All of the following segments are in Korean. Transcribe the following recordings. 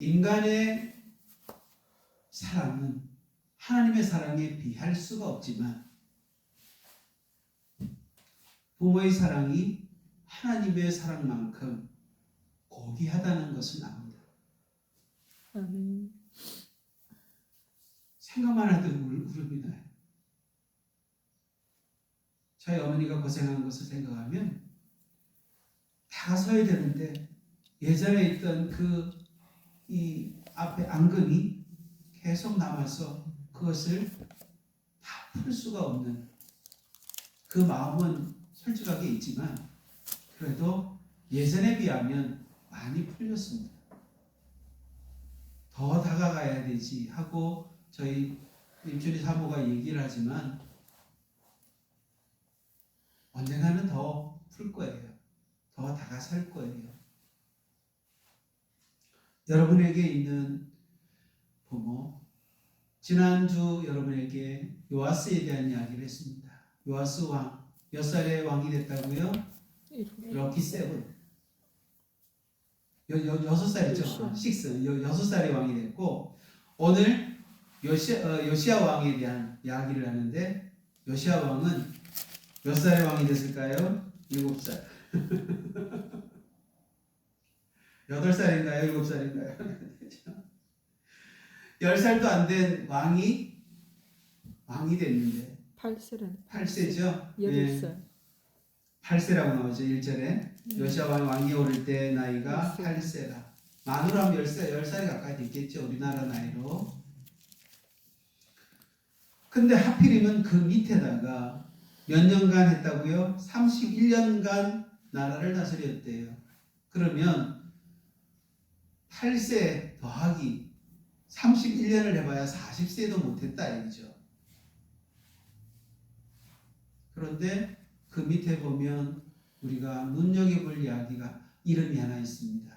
인간의 사랑은 하나님의 사랑에 비할 수가 없지만 부모의 사랑이 하나님의 사랑만큼 고귀하다는 것은 압니다. 생각만 해도 울음이 나요. 저희 어머니가 고생한 것을 생각하면 다 서야 되는데 예전에 있던 이 앞에 앙금이 계속 남아서 그것을 다 풀 수가 없는 그 마음은 솔직하게 있지만 그래도 예전에 비하면 많이 풀렸습니다. 더 다가가야 되지 하고 저희 임준희 사모가 얘기를 하지만 언젠가는 더 풀 거예요. 더 다가설 거예요. 여러분에게 있는 부모, 지난주 여러분에게 요아스에 대한 이야기를 했습니다. 요아스 왕, 몇 살에 왕이 됐다고요? 럭키 세븐. 6살이죠. 6살에 왕이 됐고 오늘 요시야 왕에 대한 이야기를 하는데 요시야 왕은 몇 살에 왕이 됐을까요? 7살. 8살인가요? 7살인가요? 10살도 안 된 왕이 됐는데 8세죠? 8살. 8세라고 나오죠. 1절에 요시야 왕이 오를 때 나이가 8세라. 만으로 하면 10살이 가까이 됐겠죠. 우리나라 나이로. 근데 하필이면 그 밑에다가 몇 년간 했다고요? 31년간 나라를 다스렸대요. 그러면 8세 더하기 31년을 해봐야 40세도 못했다 이거죠. 그런데 그 밑에 보면 우리가 눈여겨볼 이야기가 이름이 하나 있습니다.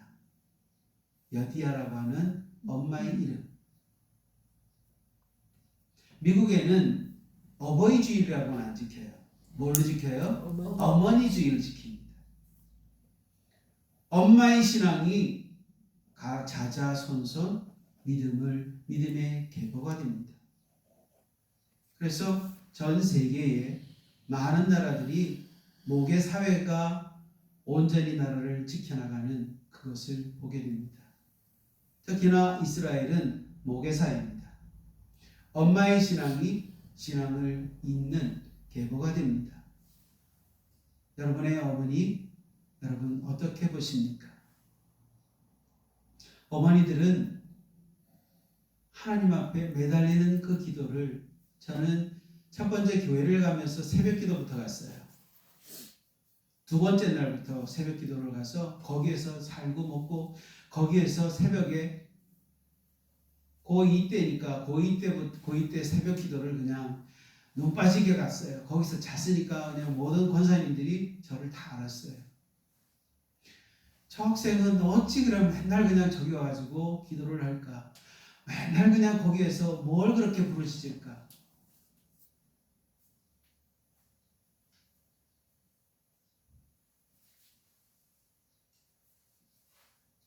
여디야라고 하는 엄마의 이름. 미국에는 어버이 주일이라고는 안 지켜요. 뭘로 지켜요? 어머니 주일을 지킵니다. 엄마의 신앙이 자자손손 믿음의 계보가 됩니다. 그래서 전 세계에 많은 나라들이 목회 사회가 온전히 나라를 지켜나가는 그것을 보게 됩니다. 특히나 이스라엘은 목회 사회입니다. 엄마의 신앙을 잇는 계보가 됩니다. 여러분의 어머니, 여러분 어떻게 보십니까? 어머니들은 하나님 앞에 매달리는 그 기도를 저는 첫 번째 교회를 가면서 새벽 기도부터 갔어요. 두 번째 날부터 새벽 기도를 가서 거기에서 살고 먹고 거기에서 새벽에 고2 때니까 고2 때 새벽 기도를 그냥 눈 빠지게 갔어요. 거기서 잤으니까 그냥 모든 권사님들이 저를 다 알았어요. 저 학생은 어찌 그러면 맨날 그냥 저기 와가지고 기도를 할까? 맨날 그냥 거기에서 뭘 그렇게 부르짖을까?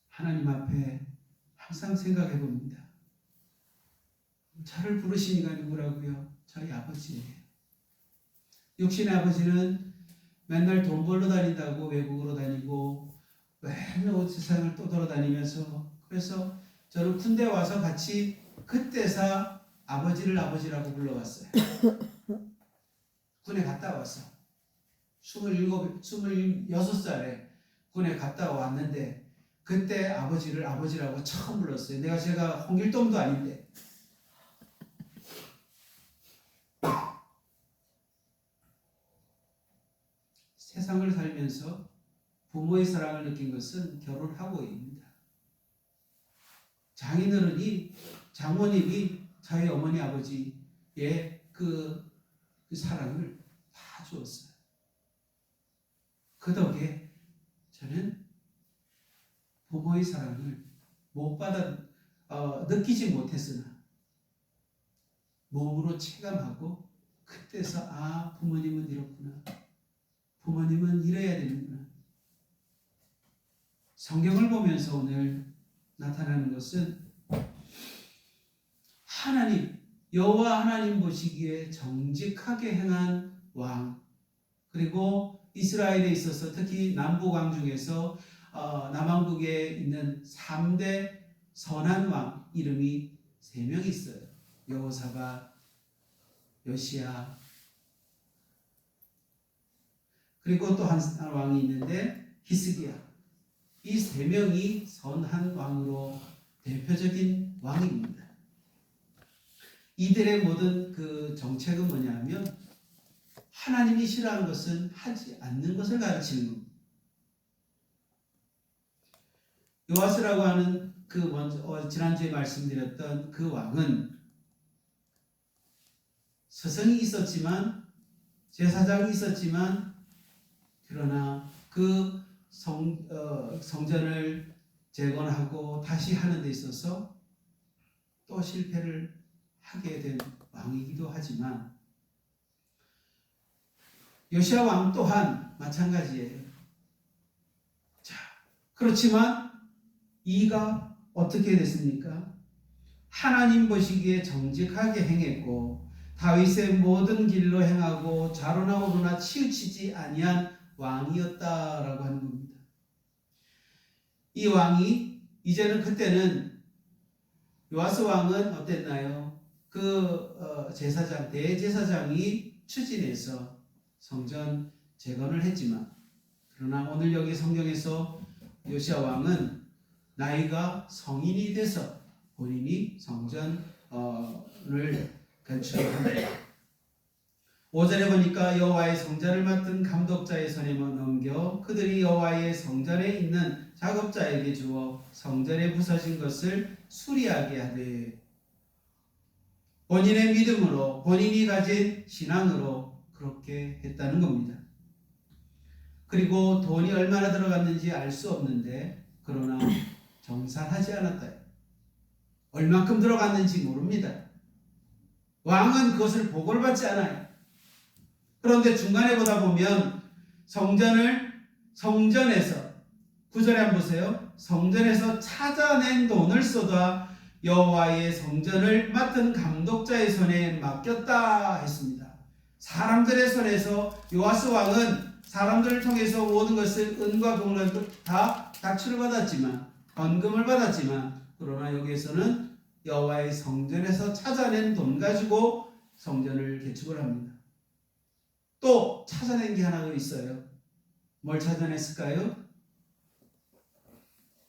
하나님 앞에 항상 생각해 봅니다. 저를 부르신 이가 누구라고요? 저희 아버지예요. 육신의 아버지는 맨날 돈 벌러 다닌다고 외국으로 다니고 맨날 세상을 떠돌아다니면서 그래서 저는 군대 와서 같이 그때서 아버지를 아버지라고 불러왔어요. 군에 갔다 왔어. 26살에 군에 갔다 왔는데 그때 아버지를 아버지라고 처음 불렀어요. 제가 홍길동도 아닌데. 세상을 살면서 부모의 사랑을 느낀 것은 결혼하고입니다. 장모님이 저희 어머니 아버지의 그 사랑을 다 주었어요. 그 덕에 저는 부모의 사랑을 느끼지 못했으나 몸으로 체감하고 그때서 부모님은 이렇구나. 부모님은 이래야 되는구나. 성경을 보면서 오늘 나타나는 것은 하나님, 여호와 하나님 보시기에 정직하게 행한 왕, 그리고 이스라엘에 있어서 특히 남북왕 중에서 남왕국에 있는 3대 선한 왕 이름이 3명 있어요. 여호사밧, 요시야, 그리고 또 한 왕이 있는데 히스기야. 이 3명이 선한 왕으로 대표적인 왕입니다. 이들의 모든 그 정책은 뭐냐면 하나님이 싫어하는 것은 하지 않는 것을 가르치는 겁니다. 요아스라고 하는 그 지난주에 말씀드렸던 그 왕은 서성이 있었지만, 제사장이 있었지만, 그러나 그 성전을 재건하고 다시 하는 데 있어서 또 실패를 하게 된 왕이기도 하지만, 요시야 왕 또한 마찬가지예요. 자, 그렇지만 이가 어떻게 됐습니까? 하나님 보시기에 정직하게 행했고 다윗의 모든 길로 행하고 자론하고 그러나 치우치지 아니한 왕이었다라고 하는 겁니다. 이 왕이 이제는 그때는 요아스 왕은 어땠나요? 그 제사장, 대제사장이 추진해서 성전 재건을 했지만, 그러나 오늘 여기 성경에서 요시야 왕은 나이가 성인이 돼서 본인이 성전을 건축합니다. 5절에 보니까 여호와의 성전을 맡은 감독자의 손에 넘겨 그들이 여호와의 성전에 있는 작업자에게 주어 성전에 부서진 것을 수리하게 하되, 본인의 믿음으로 본인이 가진 신앙으로 그렇게 했다는 겁니다. 그리고 돈이 얼마나 들어갔는지 알 수 없는데 그러나 정산하지 않았다. 얼만큼 들어갔는지 모릅니다. 왕은 그것을 보고를 받지 않아요. 그런데 중간에 보다 보면 성전에서 9절에 한번 보세요. 성전에서 찾아낸 돈을 쏟아 여호와의 성전을 맡은 감독자의 손에 맡겼다 했습니다. 사람들의 손에서 요아스 왕은 사람들을 통해서 모든 것을 은과 금을 다 닥치를 받았지만, 헌금을 받았지만, 그러나 여기에서는 여호와의 성전에서 찾아낸 돈 가지고 성전을 개축을 합니다. 또 찾아낸 게 하나 더 있어요. 뭘 찾아냈을까요?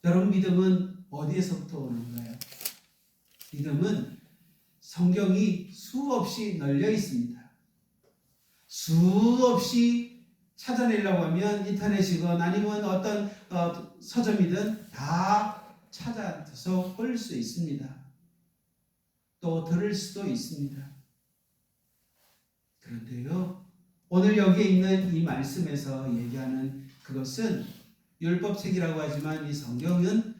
여러분, 믿음은 어디에서부터 오는가요? 믿음은 성경이 수없이 널려 있습니다. 수없이 찾아내려고 하면 인터넷이건 아니면 어떤 서점이든 다 찾아서 볼 수 있습니다. 또 들을 수도 있습니다. 그런데요, 오늘 여기에 있는 이 말씀에서 얘기하는 그것은 율법책이라고 하지만 이 성경은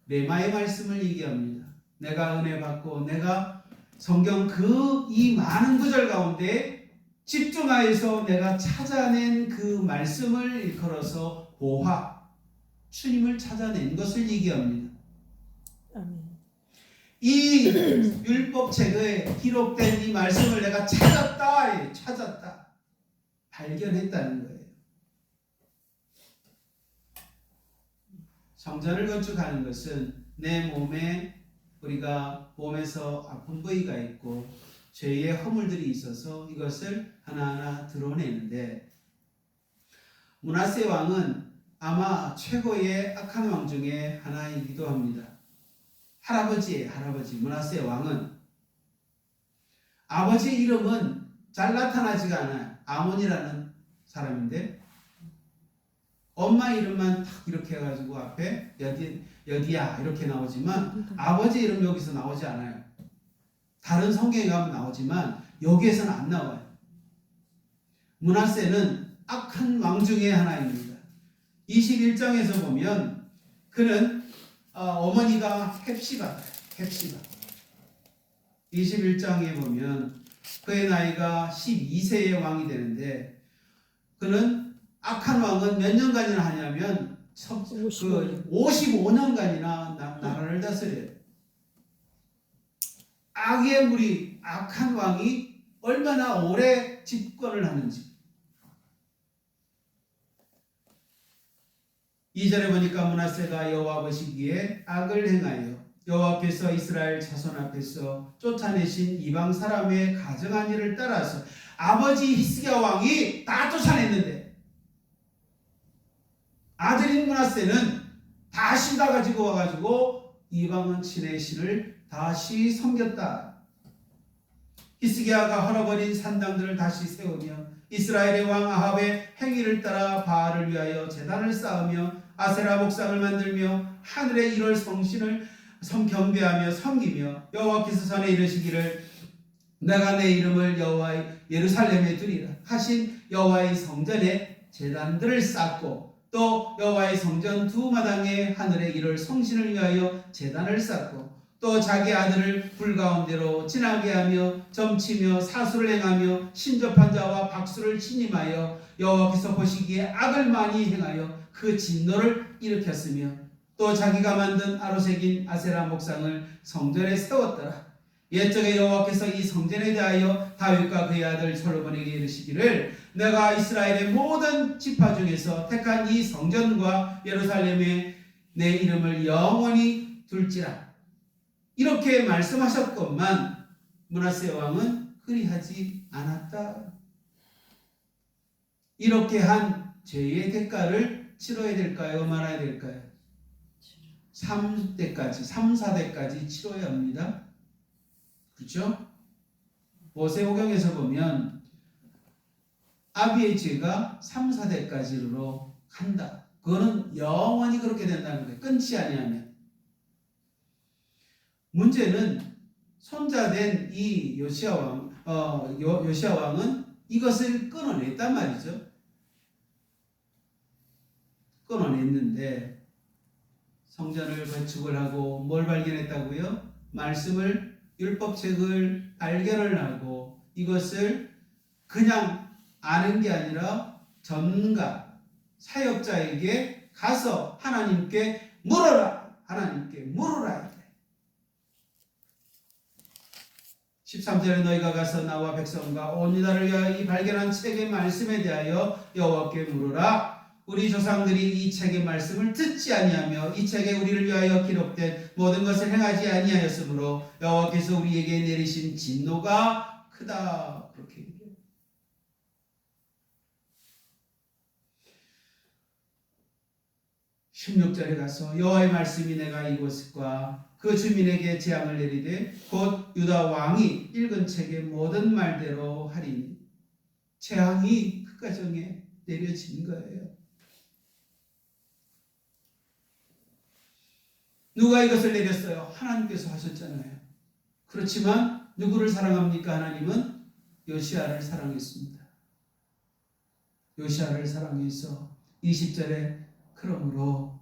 레마의 말씀을 얘기합니다. 내가 은혜 받고 내가 성경 이 많은 구절 가운데 집중하여서 내가 찾아낸 그 말씀을 일컬어서 보화, 주님을 찾아낸 것을 얘기합니다. 아멘. 이 율법책에 기록된 이 말씀을 내가 찾았다, 발견했다는 거예요. 성전을 건축하는 것은 내 몸에 우리가 몸에서 아픈 부위가 있고 죄의 허물들이 있어서 이것을 하나하나 드러내는데, 므낫세 왕은 아마 최고의 악한 왕 중에 하나이기도 합니다. 할아버지 므낫세 왕은 아버지 이름은 잘 나타나지가 않아요. 아몬이라는 사람인데 엄마 이름만 딱 이렇게 해가지고 앞에 여디야 이렇게 나오지만 아버지 이름 여기서 나오지 않아요. 다른 성경에 가면 나오지만 여기에서는 안 나와요. 므낫세는 악한 왕 중에 하나입니다. 21장에서 보면 그는 어머니가 헵시바예요. 21장에 보면 그의 나이가 12세의 왕이 되는데, 그는 악한 왕은 몇 년간이나 하냐면 그 55년간이나 나라를 다스려요. 악의 무리, 악한 왕이 얼마나 오래 집권을 하는지. 2절에 보니까 므낫세가 여호와 보시기에 악을 행하여 여호와께서 이스라엘 자손 앞에서 쫓아내신 이방 사람의 가정한 일을 따라서 아버지 히스기야 왕이 다 쫓아냈는데 아들인 므낫세는 다시 다 가지고 와가지고 이방 신의 신을 다시 섬겼다. 히스기야가 헐어버린 산당들을 다시 세우며 이스라엘의 왕 아합의 행위를 따라 바알을 위하여 제단을 쌓으며 아세라 목상을 만들며 하늘의 1월 성신을 경배하며 섬기며 여호와께서 전에 이르시기를 내가 내 이름을 여호와의 예루살렘에 두리라 하신 여호와의 성전에 제단들을 쌓고 또 여호와의 성전 두 마당에 하늘의 1월 성신을 위하여 제단을 쌓고 또 자기 아들을 불 가운데로 지나게 하며 점치며 사수를 행하며 신접한 자와 박수를 신임하여 여호와께서 보시기에 악을 많이 행하여 그 진노를 일으켰으며 또 자기가 만든 아로새긴 아세라 목상을 성전에 세웠더라. 옛적에 여호와께서 이 성전에 대하여 다윗과 그의 아들 솔로몬에게 이르시기를 내가 이스라엘의 모든 지파 중에서 택한 이 성전과 예루살렘에 내 이름을 영원히 둘지라. 이렇게 말씀하셨건만 므낫세 왕은 그리하지 않았다. 이렇게 한 죄의 대가를 치러야 될까요? 말아야 될까요? 3, 4대까지 치러야 합니다. 그렇죠? 모세오경에서 보면 아비의 죄가 3, 4대까지로 간다. 그거는 영원히 그렇게 된다는 거예요. 끊지 아니하면. 문제는 손자된 이 요시야 왕은 이것을 끊어냈단 말이죠. 끊어냈는데 성전을 건축을 하고 뭘 발견했다고요? 말씀을 율법책을 발견을 하고 이것을 그냥 아는 게 아니라 전문가 사역자에게 가서 하나님께 물어라. 하나님께 물어라. 13절에 너희가 가서 나와 백성과 온 유다를 위하여 이 발견한 책의 말씀에 대하여 여호와께 물으라. 우리 조상들이 이 책의 말씀을 듣지 아니하며 이 책에 우리를 위하여 기록된 모든 것을 행하지 아니하였으므로 여호와께서 우리에게 내리신 진노가 크다. 그렇게 얘기해요. 16절에 가서 여호와의 말씀이 내가 이곳과 그 주민에게 재앙을 내리되 곧 유다 왕이 읽은 책의 모든 말대로 하리니 재앙이 그 가정에 내려진 거예요. 누가 이것을 내렸어요? 하나님께서 하셨잖아요. 그렇지만 누구를 사랑합니까? 하나님은 요시야를 사랑했습니다. 요시야를 사랑해서 20절에 그러므로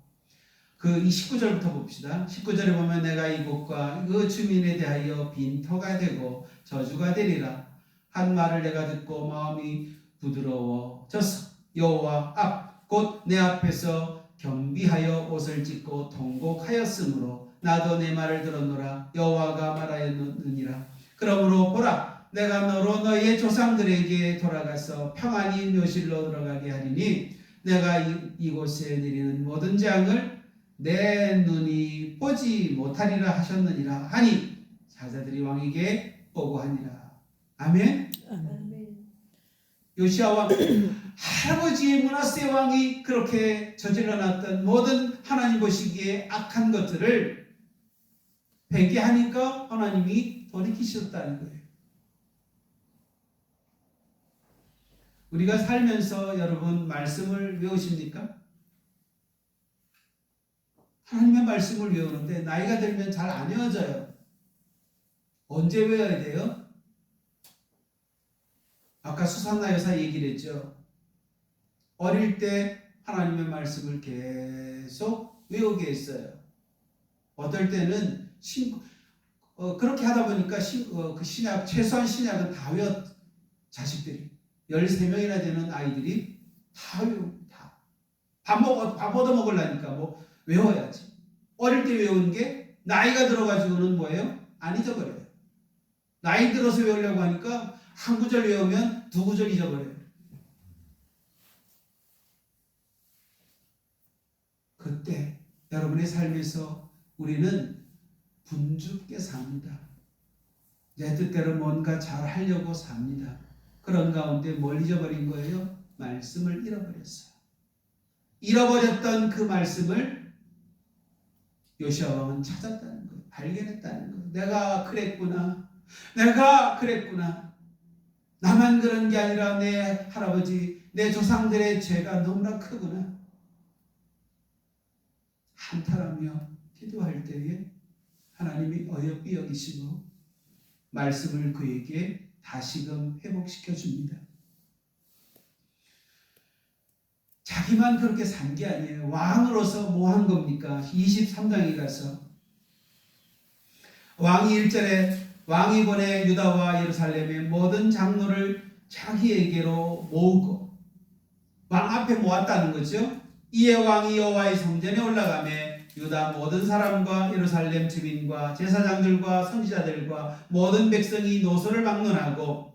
그 19절부터 봅시다. 19절에 보면 내가 이곳과 그 주민에 대하여 빈터가 되고 저주가 되리라. 한 말을 내가 듣고 마음이 부드러워져서 여호와 앞 곧 내 앞에서 겸비하여 옷을 찢고 통곡하였으므로 나도 내 말을 들었노라. 여호와가 말하였느니라. 그러므로 보라 내가 너로 너희의 조상들에게 돌아가서 평안히 묘실로 들어가게 하리니 내가 이곳에 내리는 모든 재앙을 내 눈이 보지 못하리라 하셨느니라 하니 사자들이 왕에게 보고하니라. 아멘. 요시야 왕 할아버지의 므낫세 왕이 그렇게 저질러놨던 모든 하나님 보시기에 악한 것들을 회개하니까 하나님이 돌이키셨다는 거예요. 우리가 살면서 여러분 말씀을 외우십니까? 하나님의 말씀을 외우는데 나이가 들면 잘 안 외워져요. 언제 외워야 돼요? 아까 수산나 여사 얘기를 했죠. 어릴 때 하나님의 말씀을 계속 외우게 했어요. 어떨 때는 그렇게 하다 보니까 그 신약, 최소한 신약은 다 외웠, 자식들이. 13명이나 되는 아이들이 다 외웁니다. 밥 얻어 먹으려니까 뭐 외워야지. 어릴 때 외우는 게 나이가 들어가지고는 뭐예요? 안 잊어버려요. 나이 들어서 외우려고 하니까 한 구절 외우면 두 구절 잊어버려요. 그때 여러분의 삶에서 우리는 분주하게 삽니다. 내 뜻대로 뭔가 잘 하려고 삽니다. 그런 가운데 뭘 잊어버린 거예요? 말씀을 잃어버렸어요. 잃어버렸던 그 말씀을 요시야 왕은 찾았다는 거예요. 발견했다는 거예요. 내가 그랬구나. 내가 그랬구나. 나만 그런 게 아니라 내 할아버지, 내 조상들의 죄가 너무나 크구나. 한탄하며 기도할 때에 하나님이 어여삐 여기시고 말씀을 그에게 다시금 회복시켜 줍니다. 자기만 그렇게 산 게 아니에요. 왕으로서 뭐 한 겁니까? 23장에 가서 왕이 1절에 왕이 보내 유다와 예루살렘의 모든 장로를 자기에게로 모으고 왕 앞에 모았다는 거죠. 이에 왕이 여호와의 성전에 올라가매 유다 모든 사람과 예루살렘 주민과 제사장들과 선지자들과 모든 백성이 노소를 막론하고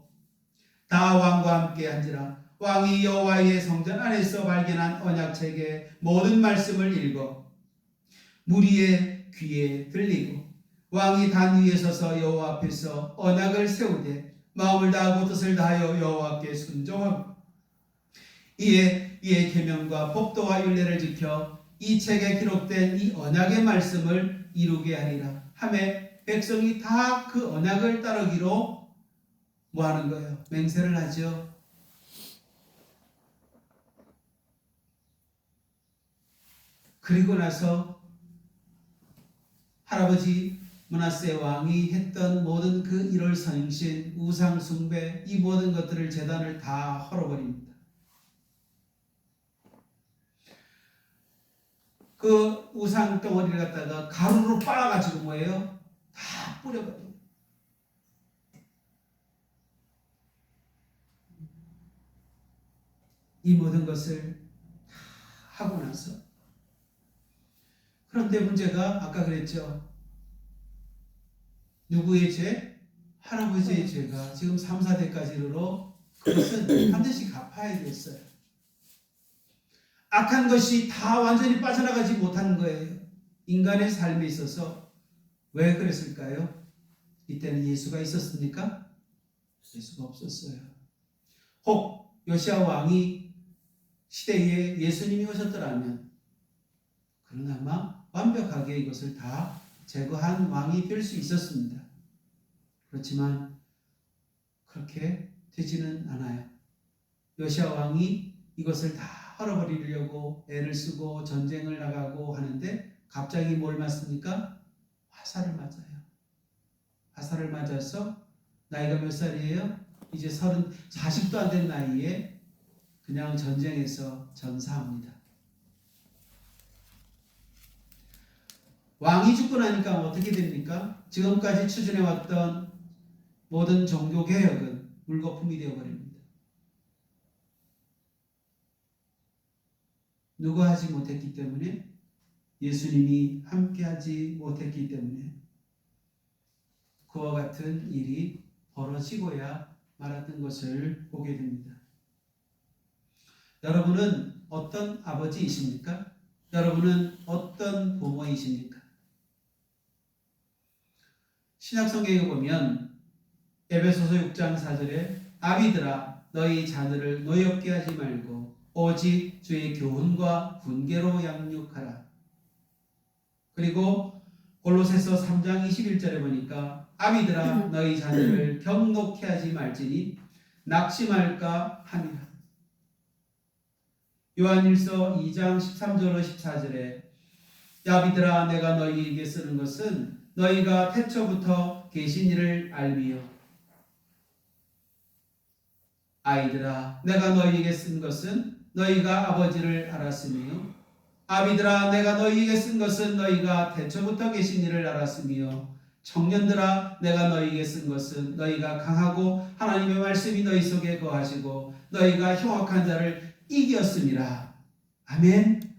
다 왕과 함께 한지라. 왕이 여호와의 성전 안에서 발견한 언약책의 모든 말씀을 읽어 무리의 귀에 들리고 왕이 단 위에 서서 여호와 앞에서 언약을 세우되 마음을 다하고 뜻을 다하여 여호와께 순종하고 이에 계명과 법도와 율례를 지켜 이 책에 기록된 이 언약의 말씀을 이루게 하리라 하매 백성이 다 그 언약을 따르기로 뭐 하는 거예요? 맹세를 하죠. 그리고 나서 할아버지 므낫세 왕이 했던 모든 그 일월 선행신, 우상 숭배, 이 모든 것들을 제단을 다 헐어버립니다. 그 우상 덩어리를 갖다가 가루로 빨아가지고 뭐예요? 다 뿌려버려요. 이 모든 것을 다 하고 나서 그런데 문제가 아까 그랬죠. 누구의 죄? 할아버지의 죄가 지금 3, 4대까지 이르러 그것은 반드시 갚아야 됐어요. 악한 것이 다 완전히 빠져나가지 못한 거예요. 인간의 삶에 있어서 왜 그랬을까요? 이때는 예수가 있었습니까? 예수가 없었어요. 혹 요시야 왕이 시대에 예수님이 오셨더라면 그는 아마 완벽하게 이것을 다 제거한 왕이 될 수 있었습니다. 그렇지만 그렇게 되지는 않아요. 요시야 왕이 이것을 다 헐어버리려고 애를 쓰고 전쟁을 나가고 하는데 갑자기 뭘 맞습니까? 화살을 맞아요. 화살을 맞아서 나이가 몇 살이에요? 이제 40도 안 된 나이에 그냥 전쟁에서 전사합니다. 왕이 죽고 나니까 어떻게 됩니까? 지금까지 추진해왔던 모든 종교개혁은 물거품이 되어버립니다. 누가 하지 못했기 때문에? 예수님이 함께하지 못했기 때문에 그와 같은 일이 벌어지고야 말았던 것을 보게 됩니다. 여러분은 어떤 아버지이십니까? 여러분은 어떤 부모이십니까? 신약성경에 보면 에베소서 6장 4절에 아비들아 너희 자녀를 노엽게 하지 말고 오직 주의 교훈과 훈계로 양육하라. 그리고 골로새서 3장 21절에 보니까 아비들아 너희 자녀를 경노케 하지 말지니 낙심할까 함이라. 요한일서 2장 13절로 14절에 아비들아 내가 너희에게 쓰는 것은 너희가 태초부터 계신 이를 알미요 아이들아 내가 너희에게 쓴 것은 너희가 아버지를 알았으며 아비들아 내가 너희에게 쓴 것은 너희가 태초부터 계신 이를 알았으며 청년들아 내가 너희에게 쓴 것은 너희가 강하고 하나님의 말씀이 너희 속에 거하시고 너희가 흉악한 자를 이겼음이라. 아멘.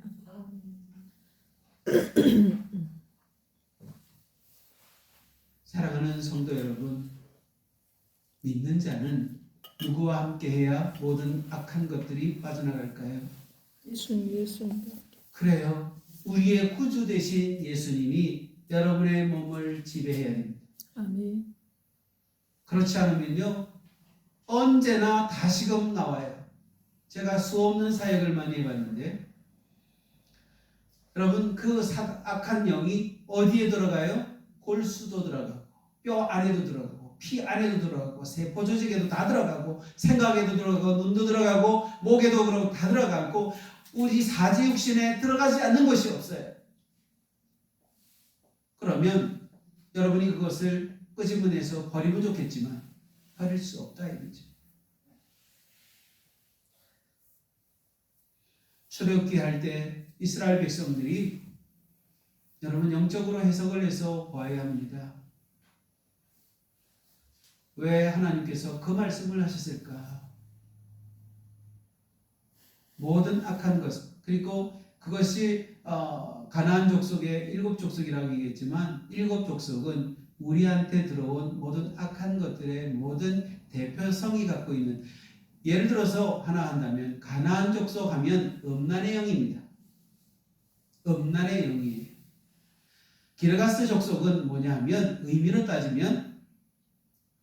사랑하는 성도 여러분, 믿는 자는 누구와 함께해야 모든 악한 것들이 빠져나갈까요? 예수님. 그래요. 우리의 구주 되신 예수님이 여러분의 몸을 지배해야 됩니다. 아멘. 그렇지 않으면요, 언제나 다시금 나와요. 제가 수없는 사역을 많이 해봤는데, 여러분, 그 악한 영이 어디에 들어가요? 골수도 들어가고, 뼈 안에도 들어가고, 피 안에도 들어가고, 세포 조직에도 다 들어가고, 생각에도 들어가고, 눈도 들어가고, 목에도 그러고 다 들어가고, 우리 사지육신에 들어가지 않는 것이 없어요. 그러면 여러분이 그것을 끄집어내서 버리면 좋겠지만 버릴 수 없다 이거죠. 출애굽기 할 때 이스라엘 백성들이 여러분 영적으로 해석을 해서 보아야 합니다. 왜 하나님께서 그 말씀을 하셨을까? 모든 악한 것, 그리고 그것이 가나안 족속의 7족속이라고 얘기했지만 7족속은 우리한테 들어온 모든 악한 것들의 모든 대표성이 갖고 있는, 예를 들어서 하나 한다면 가나안 족속 하면 음란의 영입니다. 음란의 영이에요. 기르가스 족속은 뭐냐 하면 의미로 따지면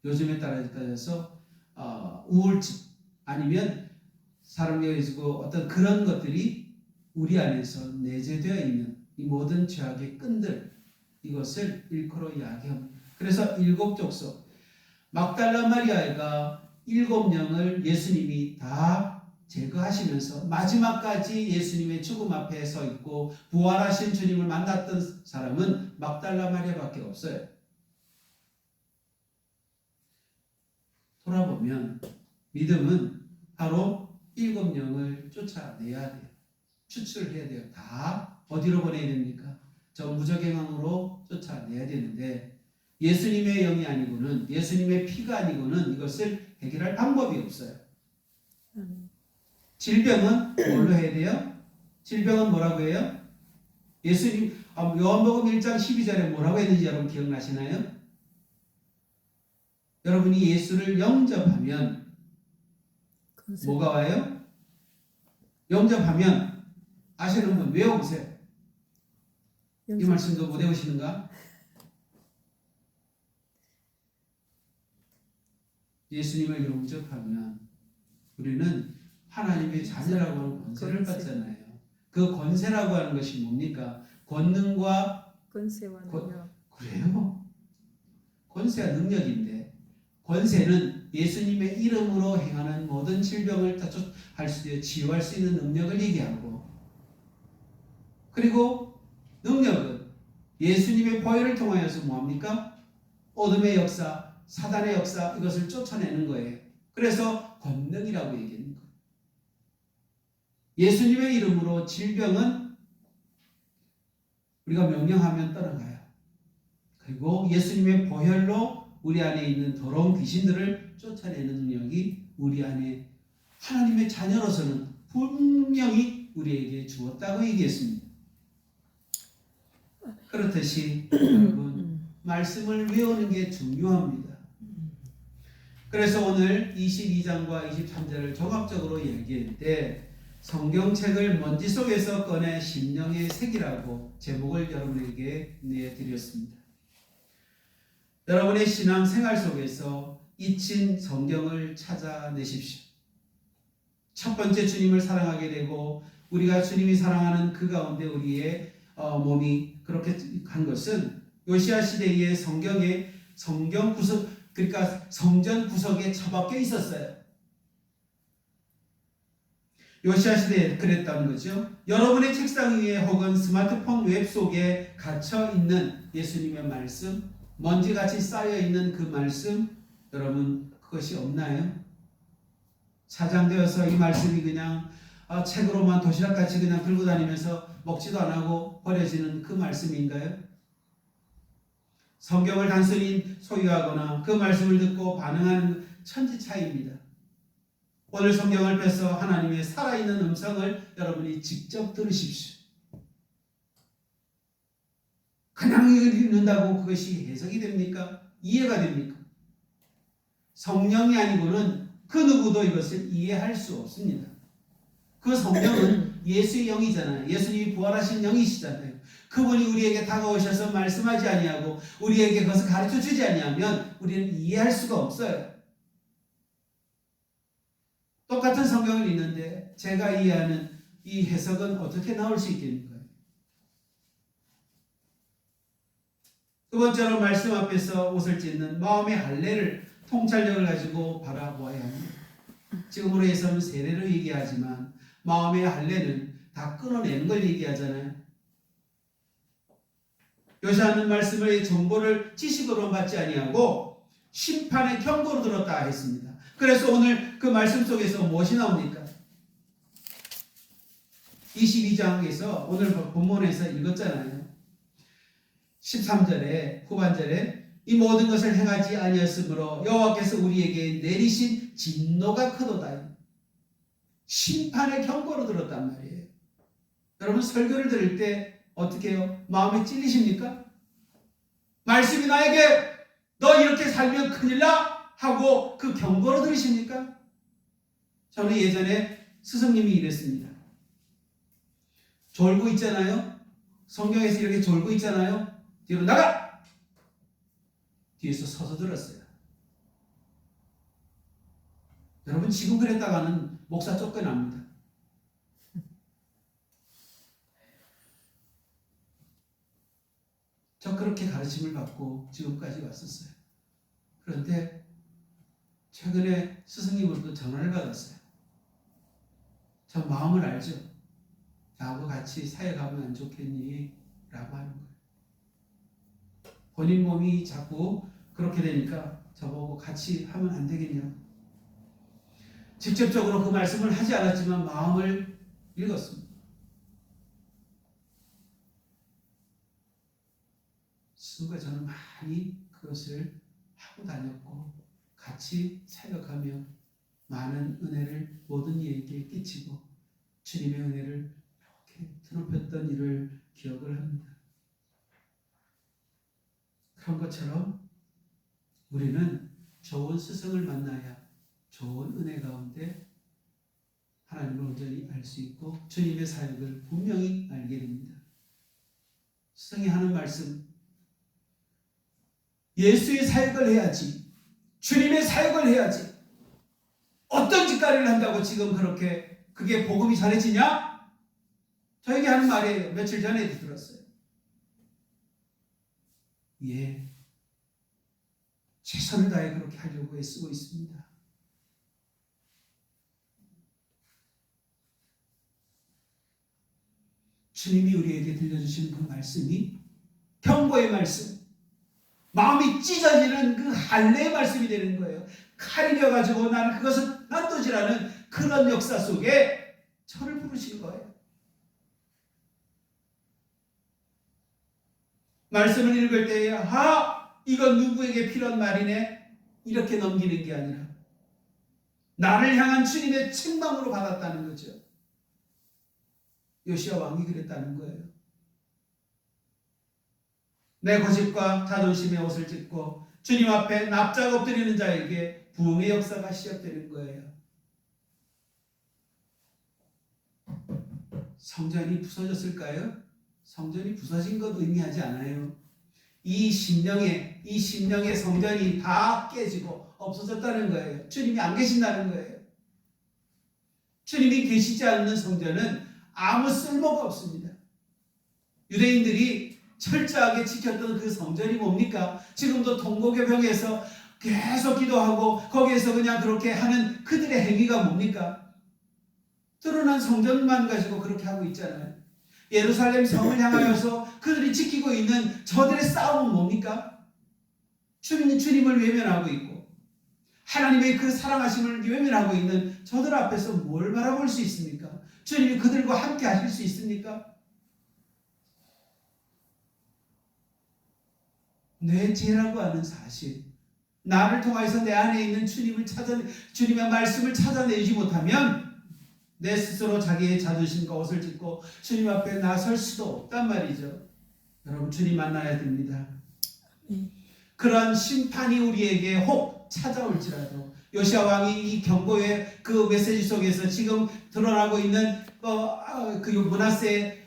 요즘에 따라서 우울증 아니면 사람에게 주고 어떤 그런 것들이 우리 안에서 내재되어 있는 이 모든 죄악의 끈들, 이것을 일컬어 이야기합니다. 그래서 7족속, 막달라 마리아가 7영을 예수님이 다 제거하시면서 마지막까지 예수님의 죽음 앞에 서 있고 부활하신 주님을 만났던 사람은 막달라 마리아밖에 없어요. 돌아보면 믿음은 바로 7영을 쫓아내야 돼요. 추출해야 돼요. 다 어디로 보내야 됩니까? 저 무적행항으로 쫓아내야 되는데 예수님의 영이 아니고는, 예수님의 피가 아니고는 이것을 해결할 방법이 없어요. 질병은 뭘로 해야 돼요? 질병은 뭐라고 해요? 예수님 요한복음 1장 12절에 뭐라고 했는지 여러분 기억나시나요? 여러분이 예수를 영접하면 뭐가 와요? 영접하면 아시는 분 외워보세요. 이 말씀도 못 외우시는가? 예수님을 영접하면 우리는 하나님의 자녀라고 하는 권세를 받잖아요. 그 권세라고 하는 것이 뭡니까? 권능과 권세와 능력. 그래요? 권세와 능력인데, 권세는 예수님의 이름으로 행하는 모든 질병을 다 치유할 수 있는 능력을 얘기하고, 그리고 능력은 예수님의 보혈을 통하여서 뭐합니까? 어둠의 역사, 사단의 역사, 이것을 쫓아내는 거예요. 그래서 권능이라고 얘기하는 거예요. 예수님의 이름으로 질병은 우리가 명령하면 떠나가요. 그리고 예수님의 보혈로 우리 안에 있는 더러운 귀신들을 쫓아내는 능력이 우리 안에 하나님의 자녀로서는 분명히 우리에게 주었다고 얘기했습니다. 그렇듯이 여러분 말씀을 외우는 게 중요합니다. 그래서 오늘 22장과 23절을 종합적으로 얘기할 때 성경책을 먼지 속에서 꺼내 심령의 색이라고 제목을 여러분에게 내드렸습니다. 여러분의 신앙 생활 속에서 잊힌 성경을 찾아내십시오. 첫 번째 주님을 사랑하게 되고 우리가 주님이 사랑하는 그 가운데 우리의 몸이 그렇게 한 것은 요시야 시대의 성경 구석, 그러니까 성전 구석에 처박혀 있었어요. 요시야 시대에 그랬다는 거죠. 여러분의 책상 위에 혹은 스마트폰 웹 속에 갇혀 있는 예수님의 말씀, 먼지같이 쌓여 있는 그 말씀, 여러분 그것이 없나요? 차장되어서 이 말씀이 그냥 책으로만 도시락같이 그냥 들고 다니면서 먹지도 안 하고 버려지는 그 말씀인가요? 성경을 단순히 소유하거나 그 말씀을 듣고 반응하는 천지 차이입니다. 오늘 성경을 펴서 하나님의 살아있는 음성을 여러분이 직접 들으십시오. 그냥 읽는다고 그것이 해석이 됩니까? 이해가 됩니까? 성령이 아니고는 그 누구도 이것을 이해할 수 없습니다. 그 성령은 예수의 영이잖아요. 예수님이 부활하신 영이시잖아요. 그분이 우리에게 다가오셔서 말씀하지 아니하고 우리에게 그것을 가르쳐 주지 아니하면 우리는 이해할 수가 없어요. 똑같은 성경을 읽는데 제가 이해하는 이 해석은 어떻게 나올 수 있겠는가요? 두 번째로 말씀 앞에서 옷을 찢는 마음의 할례를 통찰력을 가지고 바라보아야 합니다. 지금으로 해서는 세례를 얘기하지만 마음의 할례는 다 끊어내는 걸 얘기하잖아요. 요시아는 말씀의 정보를 지식으로 받지 아니하고 심판의 경고로 들었다 했습니다. 그래서 오늘 그 말씀 속에서 무엇이 나옵니까? 22장에서 오늘 본문에서 읽었잖아요. 13절에 후반절에 이 모든 것을 행하지 아니었으므로 여호와께서 우리에게 내리신 진노가 크도다. 심판의 경고로 들었단 말이에요. 여러분 설교를 들을 때 어떻게 해요? 마음에 찔리십니까? 말씀이 나에게 너 이렇게 살면 큰일 나! 하고 그 경고로 들으십니까? 저는 예전에 스승님이 이랬습니다. 졸고 있잖아요. 성경에서 이렇게 졸고 있잖아요. 뒤로 나가! 뒤에서 서서 들었어요. 여러분 지금 그랬다가는 목사 쫓겨납니다. 저 그렇게 가르침을 받고 지금까지 왔었어요. 그런데 최근에 스승님으로부터 전화를 받았어요. 저 마음을 알죠? 나하고 같이 사역하면 안 좋겠니? 라고 하는 거예요. 본인 몸이 자꾸 그렇게 되니까 저보고 같이 하면 안 되겠냐고. 직접적으로 그 말씀을 하지 않았지만 마음을 읽었습니다. 스승과 저는 많이 그것을 하고 다녔고 같이 사역하며 많은 은혜를 모든 이에게 끼치고 주님의 은혜를 이렇게 드높였던 일을 기억을 합니다. 그런 것처럼 우리는 좋은 스승을 만나야 좋은 은혜 가운데 하나님을 온전히 알 수 있고 주님의 사역을 분명히 알게 됩니다. 스승이 하는 말씀, 예수의 사역을 해야지, 주님의 사역을 해야지, 어떤 짓거리를 한다고 지금 그렇게 그게 복음이 전해지냐? 저에게 하는 말이에요. 며칠 전에도 들었어요. 예, 최선을 다해 그렇게 하려고 애쓰고 있습니다. 주님이 우리에게 들려주시는 그 말씀이 경고의 말씀, 마음이 찢어지는 그 할례의 말씀이 되는 거예요. 칼이 되어가지고 나는 그것을 난도질하는 그런 역사 속에 저를 부르신 거예요. 말씀을 읽을 때에 이건 누구에게 필요한 말이네 이렇게 넘기는 게 아니라 나를 향한 주님의 책망으로 받았다는 거죠. 요시야 왕이 그랬다는 거예요. 내 고집과 자존심의 옷을 찢고 주님 앞에 납작 엎드리는 자에게 부흥의 역사가 시작되는 거예요. 성전이 부서졌을까요? 성전이 부서진 것 의미하지 않아요. 이 심령의 성전이 다 깨지고 없어졌다는 거예요. 주님이 안 계신다는 거예요. 주님이 계시지 않는 성전은 아무 쓸모가 없습니다. 유대인들이 철저하게 지켰던 그 성전이 뭡니까? 지금도 동고교병에서 계속 기도하고 거기에서 그냥 그렇게 하는 그들의 행위가 뭡니까? 드러난 성전만 가지고 그렇게 하고 있잖아요. 예루살렘 성을 향하여서 그들이 지키고 있는 저들의 싸움은 뭡니까? 주님을 외면하고 있고 하나님의 그 사랑하심을 외면하고 있는 저들 앞에서 뭘 바라볼 수 있습니까? 주님이 그들과 함께 하실 수 있습니까? 내 죄라고 하는 사실, 나를 통해서 내 안에 있는 주님의 말씀을 찾아내지 못하면 내 스스로 자기의 자존심과 옷을 찢고 주님 앞에 나설 수도 없단 말이죠. 여러분 주님 만나야 됩니다. 아멘. 그런 심판이 우리에게 혹 찾아올지라도 요시아 왕이 이 경고의 그 메시지 속에서 지금 드러나고 있는 그 므낫세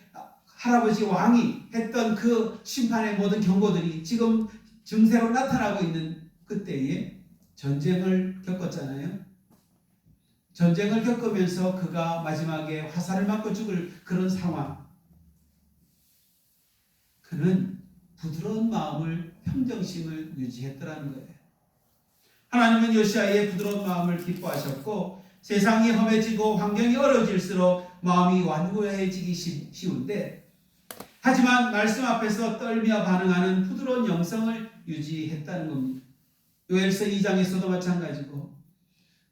할아버지 왕이 했던 그 심판의 모든 경고들이 지금 증세로 나타나고 있는 그때에 전쟁을 겪었잖아요. 전쟁을 겪으면서 그가 마지막에 화살을 맞고 죽을 그런 상황. 그는 부드러운 마음을, 평정심을 유지했더라는 거예요. 하나님은 요시아의 부드러운 마음을 기뻐하셨고 세상이 험해지고 환경이 어려워질수록 마음이 완고해지기 쉬운데 하지만 말씀 앞에서 떨며 반응하는 부드러운 영성을 유지했다는 겁니다. 요엘서 2장에서도 마찬가지고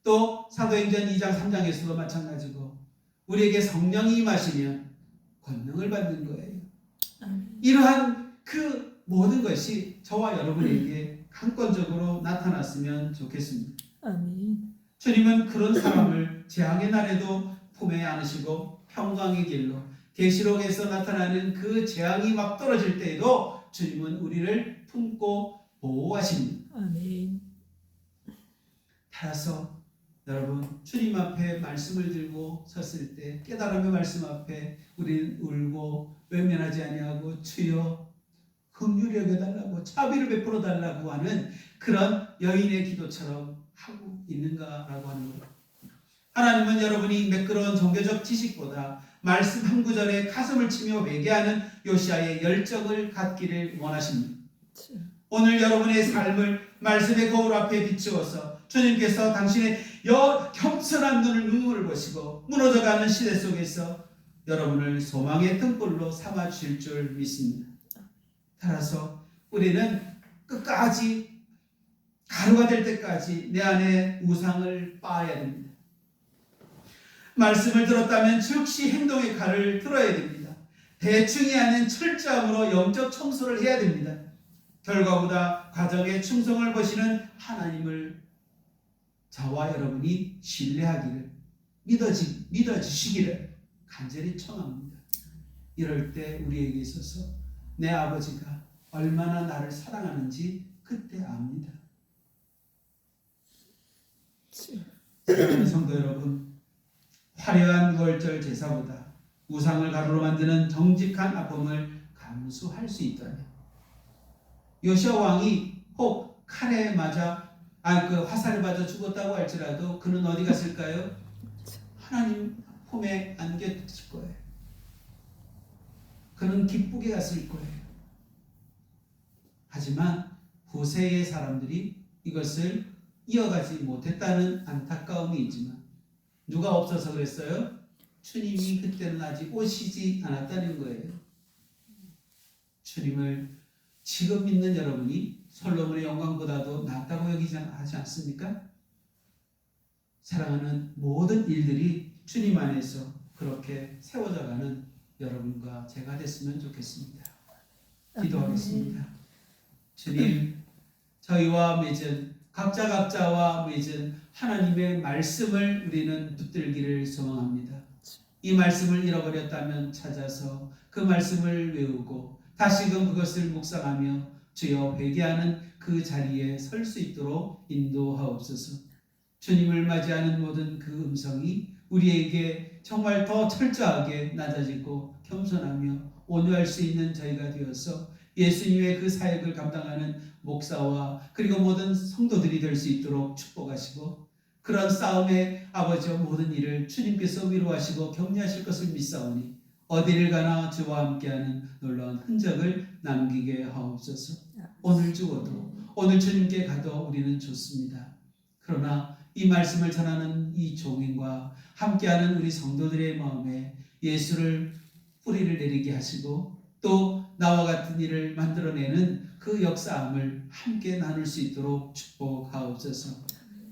또 사도행전 2장 3장에서도 마찬가지고 우리에게 성령이 임하시면 권능을 받는 거예요. 아멘. 이러한 그 모든 것이 저와 여러분에게 한건적으로 나타났으면 좋겠습니다. 아멘. 주님은 그런 사람을 재앙의 날에도 품에 안으시고 평강의 길로 계시록에서 나타나는 그 재앙이 막 떨어질 때에도 주님은 우리를 품고 보호하십니다. 아멘. 따라서 여러분 주님 앞에 말씀을 들고 섰을 때 깨달음의 말씀 앞에 우리는 울고 외면하지 아니하고 주여 긍휼히 여겨달라고 자비를 베풀어 달라고 하는 그런 여인의 기도처럼 하고 있는가라고 하는 거예요. 하나님은 여러분이 매끄러운 종교적 지식보다 말씀 한 구절에 가슴을 치며 외개하는 요시아의 열정을 갖기를 원하십니다. 오늘 여러분의 삶을 말씀의 거울 앞에 비추어서 주님께서 당신의 겸손한 눈물을 보시고 무너져가는 시대 속에서 여러분을 소망의 등불로 삼아 주실 줄 믿습니다. 따라서 우리는 끝까지 가루가 될 때까지 내 안에 우상을 빻아야 됩니다. 말씀을 들었다면 즉시 행동의 칼을 들어야 됩니다. 대충이 아닌 철저함으로 영적 청소를 해야 됩니다. 결과보다 과정에 충성을 보시는 하나님을 저와 여러분이 신뢰하기를 믿어주시기를 간절히 청합니다. 이럴 때 우리에게 있어서 내 아버지가 얼마나 나를 사랑하는지 그때 압니다. 사랑하는 성도 여러분, 화려한 유월절 제사보다 우상을 가루로 만드는 정직한 아픔을 감수할 수 있다면 요시아 왕이 혹 칼에 맞아 그 화살에 맞아 죽었다고 할지라도 그는 어디 갔을까요? 하나님 품에 안겼을 거예요. 그는 기쁘게 갔을 거예요. 하지만 후세의 사람들이 이것을 이어가지 못했다는 안타까움이 있지만 누가 없어서 그랬어요? 주님이 그때는 아직 오시지 않았다는 거예요. 주님을 지금 믿는 여러분이 솔로몬의 영광보다도 낫다고 여기지 하지 않습니까? 사랑하는 모든 일들이 주님 안에서 그렇게 세워져가는 여러분과 제가 됐으면 좋겠습니다. 기도하겠습니다. 주님, 저희와 맺은 각자와 맺은 하나님의 말씀을 우리는 붙들기를 소망합니다. 이 말씀을 잃어버렸다면 찾아서 그 말씀을 외우고 다시금 그것을 묵상하며 주여 회개하는 그 자리에 설 수 있도록 인도하옵소서. 주님을 맞이하는 모든 그 음성이 우리에게 정말 더 철저하게 낮아지고 겸손하며 온유할 수 있는 저희가 되어서 예수님의 그 사역을 감당하는 목사와 그리고 모든 성도들이 될 수 있도록 축복하시고 그런 싸움의 아버지와 모든 일을 주님께서 위로하시고 격려하실 것을 믿사오니 어디를 가나 주와 함께하는 놀라운 흔적을 남기게 하옵소서. 오늘 죽어도 오늘 주님께 가도 우리는 좋습니다. 그러나 이 말씀을 전하는 이 종인과 함께하는 우리 성도들의 마음에 예수를 뿌리를 내리게 하시고 또 나와 같은 일을 만들어내는 그 역사함을 함께 나눌 수 있도록 축복하옵소서.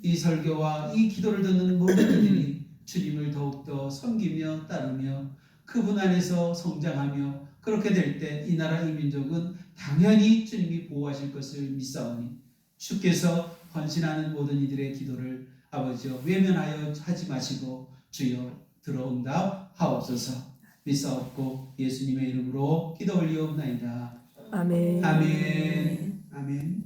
이 설교와 이 기도를 듣는 모든 이들이 주님을 더욱더 섬기며 따르며 그분 안에서 성장하며 그렇게 될 때 이 나라 이 민족은 당연히 주님이 보호하실 것을 믿사오니 주께서 헌신하는 모든 이들의 기도를 아버지여 외면하여 하지 마시고 주여 들어온다 하옵소서. 믿사옵고 예수님의 이름으로 기도 올리옵나이다. 아멘. 아멘. 아멘.